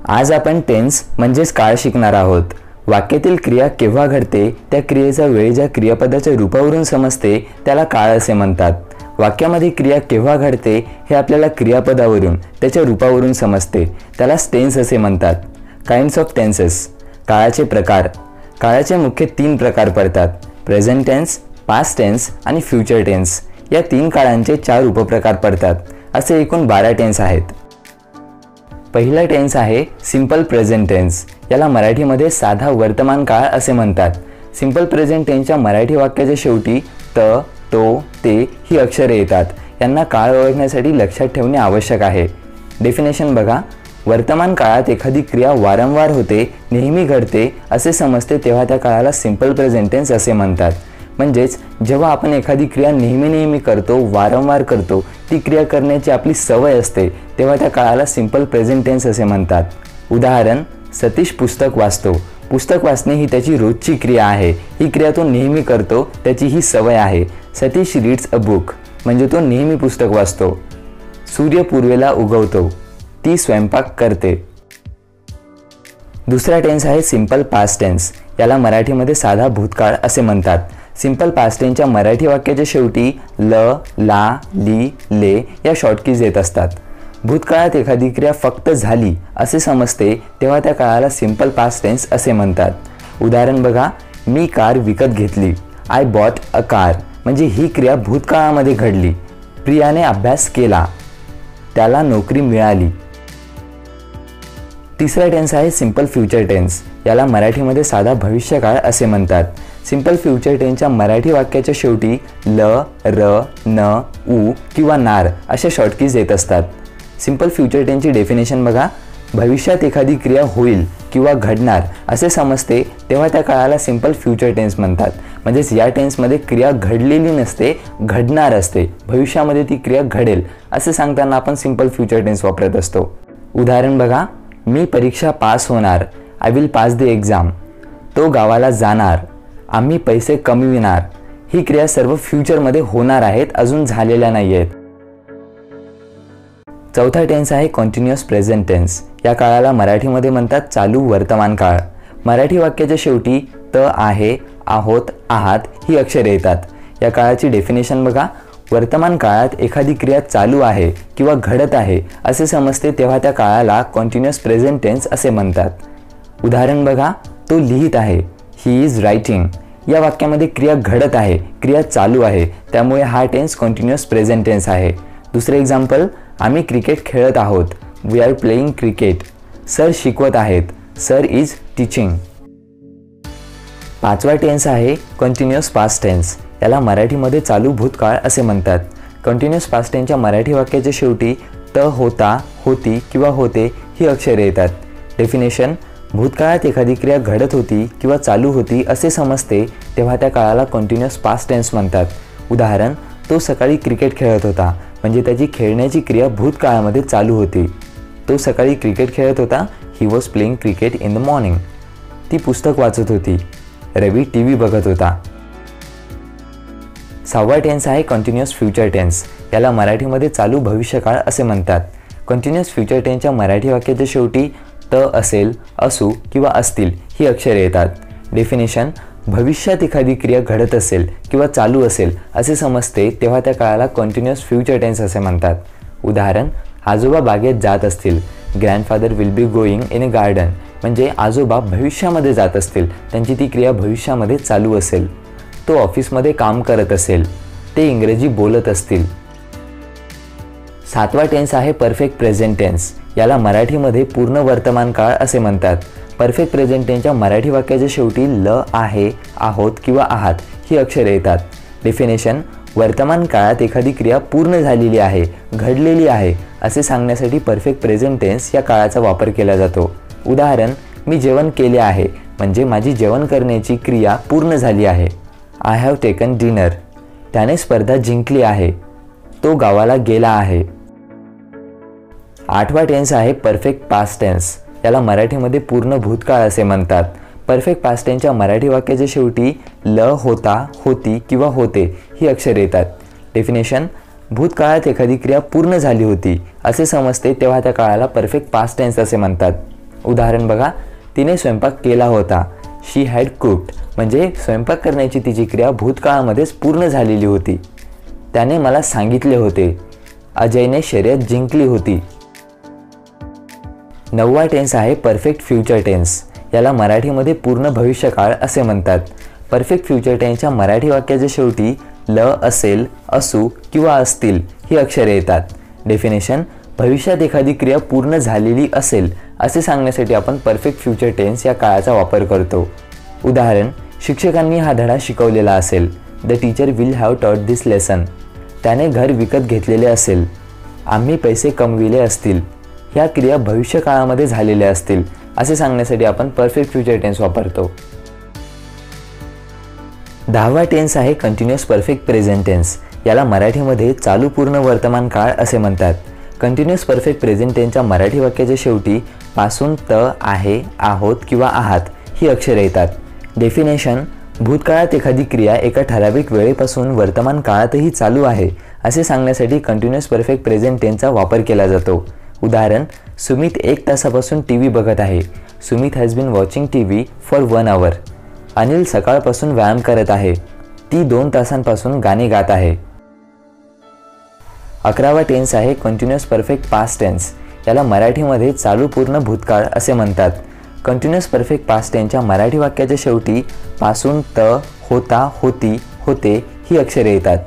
आज आपण टेन्स म्हणजेच काळ शिकणार आहोत। वाक्यातील क्रिया केव्हा घडते त्या क्रियेचा वेळ ज्या क्रियापदाच्या रूपावरून समजते त्याला काळ असे म्हणतात। वाक्यामध्ये क्रिया केव्हा घडते हे आपल्याला क्रियापदावरून त्याच्या रूपावरून समजते, त्याला टेन्स असे म्हणतात। Kinds of tenses. काळाचे प्रकार। काळाचे मुख्य 3 प्रकार पडतात, प्रेझेंट टेन्स, पास्ट टेन्स आणि फ्युचर टेन्स। या 3 काळांचे 4 उपप्रकार पडतात, असे एकूण 12 टेन्स आहेत। पहिला टेन्स आहे सिंपल प्रेझेंट टेन्स, याला मराठीमध्ये साधा वर्तमान काळ असे म्हणतात। सिंपल प्रेझेंट टेन्सच्या मराठी वाक्याच्या शेवटी त, तो, ते ही अक्षरे येतात। यांना काळ ओळखण्यासाठी लक्षात ठेवणे आवश्यक आहे। डेफिनेशन बघा, वर्तमान काळात एखादी क्रिया वारंवार होते, नेहमी घडते असे समजते तेव्हा त्या काळाला सिंपल प्रेझेंट टेन्स असे म्हणतात। म्हणजेच जेव्हा आपण एखादी क्रिया नेहमी करतो, वारंवार करतो, ती क्रिया करण्याची आपली सवय असते, तेव्हा त्या काळाला सिंपल प्रेझेंट टेन्स असे म्हणतात। उदाहरण, सतीश पुस्तक वाचतो। पुस्तक वाचणे ही त्याची रोजची क्रिया आहे, ही क्रिया तो नेहमी करतो, त्याची ही सवय आहे। सतीश रीड्स अ बुक म्हणजे तो नेहमी पुस्तक वाचतो। सूर्य पूर्वेला उगवतो, ती स्वयंपाक करते। दुसरा टेन्स आहे सिंपल पास्ट टेन्स, याला मराठीमध्ये साधा भूतकाळ असे म्हणतात। सिंपल पास्ट टेन्सच्या मराठी वाक्याच्या शेवटी ल, ला, ली, ले या शॉर्टकीज येत असतात। भूतकाळात एखादी क्रिया फक्त झाली असे समजते तेव्हा त्या काळाला सिंपल पास्ट टेन्स असे म्हणतात। उदाहरण बघा, मी कार विकत घेतली, आय बॉट अ कार म्हणजे ही क्रिया भूतकाळामध्ये घडली। प्रियाने अभ्यास केला, त्याला नोकरी मिळाली। तिसरा टेन्स आहे सिंपल फ्युचर टेन्स, याला मराठीमध्ये साधा भविष्यकाळ असे म्हणतात। सिंपल फ्युचर टेन्सच्या मराठी वाक्याच्या शेवटी ल, र, न, उ किंवा नार अशा शॉर्टकीज येत असतात। सिंपल फ्युचर टेन्सची डेफिनेशन बघा, भविष्यात एखादी क्रिया होईल किंवा घडणार असे समजते तेव्हा त्या काळाला सिंपल फ्युचर टेन्स म्हणतात। म्हणजेच या टेन्समध्ये क्रिया घडलेली नसते, घडणार असते। भविष्यामध्ये ती क्रिया घडेल असे सांगताना आपण सिंपल फ्युचर टेन्स वापरत असतो। उदाहरण बघा, मी परीक्षा पास होणार, I will pass the exam. तो गावाला जाणार, आम्ही पैसे कमविणार। ही क्रिया सर्व फ्युचरमध्ये होणार आहेत, अजून झालेल्या नाही आहेत। चौथा टेन्स आहे कॉन्टिन्युअस प्रेझेंट टेन्स, या काळाला मराठीमध्ये म्हणतात चालू वर्तमान काळ। मराठी वाक्याच्या शेवटी त, आहे, आहोत, आहात ही अक्षरे येतात। या काळाची डेफिनेशन बघा, वर्तमान काळात एखादी क्रिया चालू आहे किंवा घडत आहे असे समजते तेव्हा त्या काळाला कॉन्टिन्युअस प्रेझेंट टेन्स असे म्हणतात। उदाहरण बघा, तो लिहित आहे, ही इज रायटिंग। या वाक्यामध्ये क्रिया घडत आहे, क्रिया चालू आहे, त्यामुळे हा टेन्स कॉन्टिन्युअस प्रेझेंट टेन्स आहे। दुसरे एक्झाम्पल, आम्ही क्रिकेट खेळत आहोत, we are playing cricket. Sir शिकवत आहेत, सर इज टीचिंग। पाचवा टेन्स आहे कंटिन्युअस पास्ट टेन्स, याला मराठीमध्ये चालू भूतकाळ असे म्हणतात। कंटिन्युअस पास्ट टेन्सच्या मराठी वाक्याच्या शेवटी त, होता, होती किंवा होते ही अक्षरे येतात। डेफिनेशन, भूतकाळात एखादी क्रिया घडत होती किंवा चालू होती असे समजते तेव्हा त्या काळाला कंटिन्युअस पास्ट टेन्स म्हणतात। उदाहरण, तो सकाळी क्रिकेट खेळत होता म्हणजे त्याची खेळण्याची क्रिया भूतकाळामध्ये चालू होती। तो सकाळी क्रिकेट खेळत होता, he was playing cricket in the morning. ती पुस्तक वाचत होती, रवी टीव्ही बघत होता। सहावा टेन्स आहे कंटिन्युअस फ्युचर टेन्स, याला मराठीमध्ये चालू भविष्यकाळ असे म्हणतात। कंटिन्युअस फ्युचर टेन्सच्या मराठी वाक्याच्या शेवटी त, असेल, असू किंवा असतील ही अक्षरे येतात। डेफिनेशन, भविष्यात एखादी क्रिया घडत असेल किंवा चालू असेल असे समजते तेव्हा त्या काळाला कंटिन्युअस फ्युचर टेन्स असे म्हणतात। उदाहरण, आजोबा बागेत जात असतील, grandfather will be going in a garden म्हणजे आजोबा भविष्यामध्ये जात असतील, त्यांची ती क्रिया भविष्यामध्ये चालू असेल। तो ऑफिसमध्ये काम करत असेल, ते इंग्रजी बोलत असतील। सातवा टेन्स आहे परफेक्ट प्रेझेंट टेन्स, याला मराठीमध्ये पूर्ण वर्तमान काळ असे म्हणतात। परफेक्ट प्रेझेंट टेन्सच्या मराठी वाक्याच्या शेवटी ल, आहे, आहोत किंवा आहात ही अक्षरे येतात। डेफिनेशन, वर्तमान काळात एखादी क्रिया पूर्ण झालेली आहे, घडलेली आहे असे सांगण्यासाठी परफेक्ट प्रेझेंट टेन्स या काळाचा वापर केला जातो। उदाहरण, मी जेवण केले आहे म्हणजे माझी जेवण करण्याची क्रिया पूर्ण झाली आहे। आय हॅव टेकन डिनर, त्याने स्पर्धा जिंकली आहे, तो गावाला गेला आहे। आठवा टेन्स आहे परफेक्ट पास्ट टेन्स, याला मराठीमध्ये पूर्ण भूतकाळ असे म्हणतात। परफेक्ट पास्ट टेन्सच्या मराठी वाक्याच्या शेवटी ल, होता, होती किंवा होते ही अक्षरे येतात। डेफिनेशन, भूतकाळात एखादी क्रिया पूर्ण झाली होती असे समजते तेव्हा त्या काळाला परफेक्ट पास्ट टेन्स असे म्हणतात। उदाहरण बघा, तिने स्वयंपाक केला होता. शी हॅड कुक्ड म्हणजे स्वयंपाक करण्याची तिची क्रिया भूतकाळामध्येच पूर्ण झालेली होती. त्याने मला सांगितले होते. अजयने शर्यत जिंकली होती. 9वा टेन्स आहे परफेक्ट फ्युचर टेन्स. याला मराठीमध्ये पूर्ण भविष्यकाळ असे म्हणतात. परफेक्ट फ्युचर टेन्सच्या मराठी वाक्याच्या शेवटी ल असेल, असू किंवा असतील ही अक्षरे येतात. डेफिनेशन: भविष्यात एखादी क्रिया पूर्ण झालेली असेल असे सांगण्यासाठी आपण परफेक्ट फ्युचर टेन्स या काळाचा वापर करतो. उदाहरण: शिक्षकांनी हा धडा शिकवलेला असेल. द टीचर विल हॅव टॉट दिस लेसन. त्याने घर विकत घेतलेले असेल. आम्ही पैसे कमविले असतील. ह्या क्रिया भविष्यकाळामध्ये झालेल्या असतील असे सांगण्यासाठी आपण परफेक्ट फ्युचर टेन्स वापरतो. 10वा टेन्स आहे कंटिन्युअस परफेक्ट प्रेझेंट टेन्स. याला मराठीमध्ये चालू पूर्ण वर्तमान काळ असे म्हणतात. कंटिन्युअस परफेक्ट प्रेझेंट टेन्सच्या मराठी वाक्याच्या शेवटी पासून त, आहे, आहोत किंवा आहात ही अक्षरे येतात. डेफिनेशन: भूतकाळात एखादी क्रिया एका ठराविक वेळेपासून वर्तमान काळातही चालू आहे असे सांगण्यासाठी कंटिन्युअस परफेक्ट प्रेझेंट टेन्सचा वापर केला जातो. उदाहरण: सुमित 1 तासापासून टीव्ही बघत आहे. Sumit has been watching TV for 1 hour. Anil सकाळपासून व्यायाम करत आहे. ती 2 तासांपासून गाणे गात आहे. 11वा टेन्स आहे कंटिन्युअस परफेक्ट पास्ट टेन्स. याला मराठीमध्ये चालू पूर्ण भूतकाळ असे म्हणतात. कंटिन्युअस परफेक्ट पास्ट टेन्सच्या मराठी वाक्याच्या शेवटी पासून त, होता, होती, होते ही अक्षरे येतात.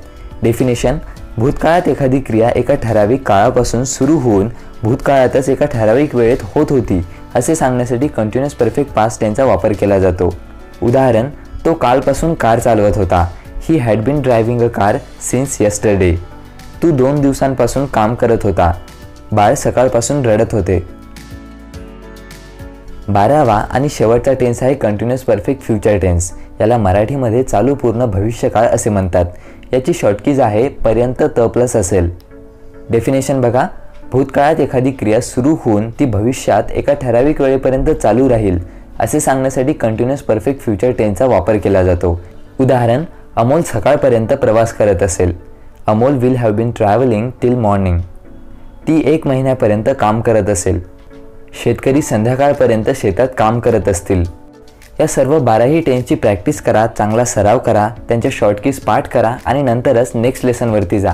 डेफिनेशन: भूतकाळात एखादी क्रिया एका ठराविक काळापासून सुरू होऊन भूतकाळातच एका ठराविक वेळेत होत होती असे सांगण्यासाठी कंटिन्युअस परफेक्ट पास्ट टेन्सचा वापर केला जातो. उदाहरण: तो कालपासून कार चालवत होता. He had been driving a car since yesterday. तू 2 दिवसांपासून काम करत होता. बाळ सकाळपासून रडत होते. 12वा आणि शेवटचा टेन्स आहे कंटिन्युअस परफेक्ट फ्युचर टेन्स. याला मराठीमध्ये चालू पूर्ण भविष्यकाळ असे म्हणतात. याची शॉर्टकीज आहे पर्यंत त प्लस असेल. डेफिनेशन बघा, भूतकाळात एखादी क्रिया सुरू होऊन ती भविष्यात एका ठराविक वेळेपर्यंत चालू राहील असे सांगण्यासाठी कंटिन्युअस परफेक्ट फ्युचर टेन्सचा वापर केला जातो. उदाहरण: अमोल सकाळपर्यंत प्रवास करत असेल. Amol will have been travelling till morning. ती 1 महिन्यापर्यंत काम करत असेल. शेतकरी संध्याकाळपर्यंत शेतात काम करत असतील. या सर्व 12ही टेन्सची प्रॅक्टिस करा, चांगला सराव करा, त्यांच्या शॉर्टकीज पाठ करा आणि नंतरच नेक्स्ट लेसनवरती जा.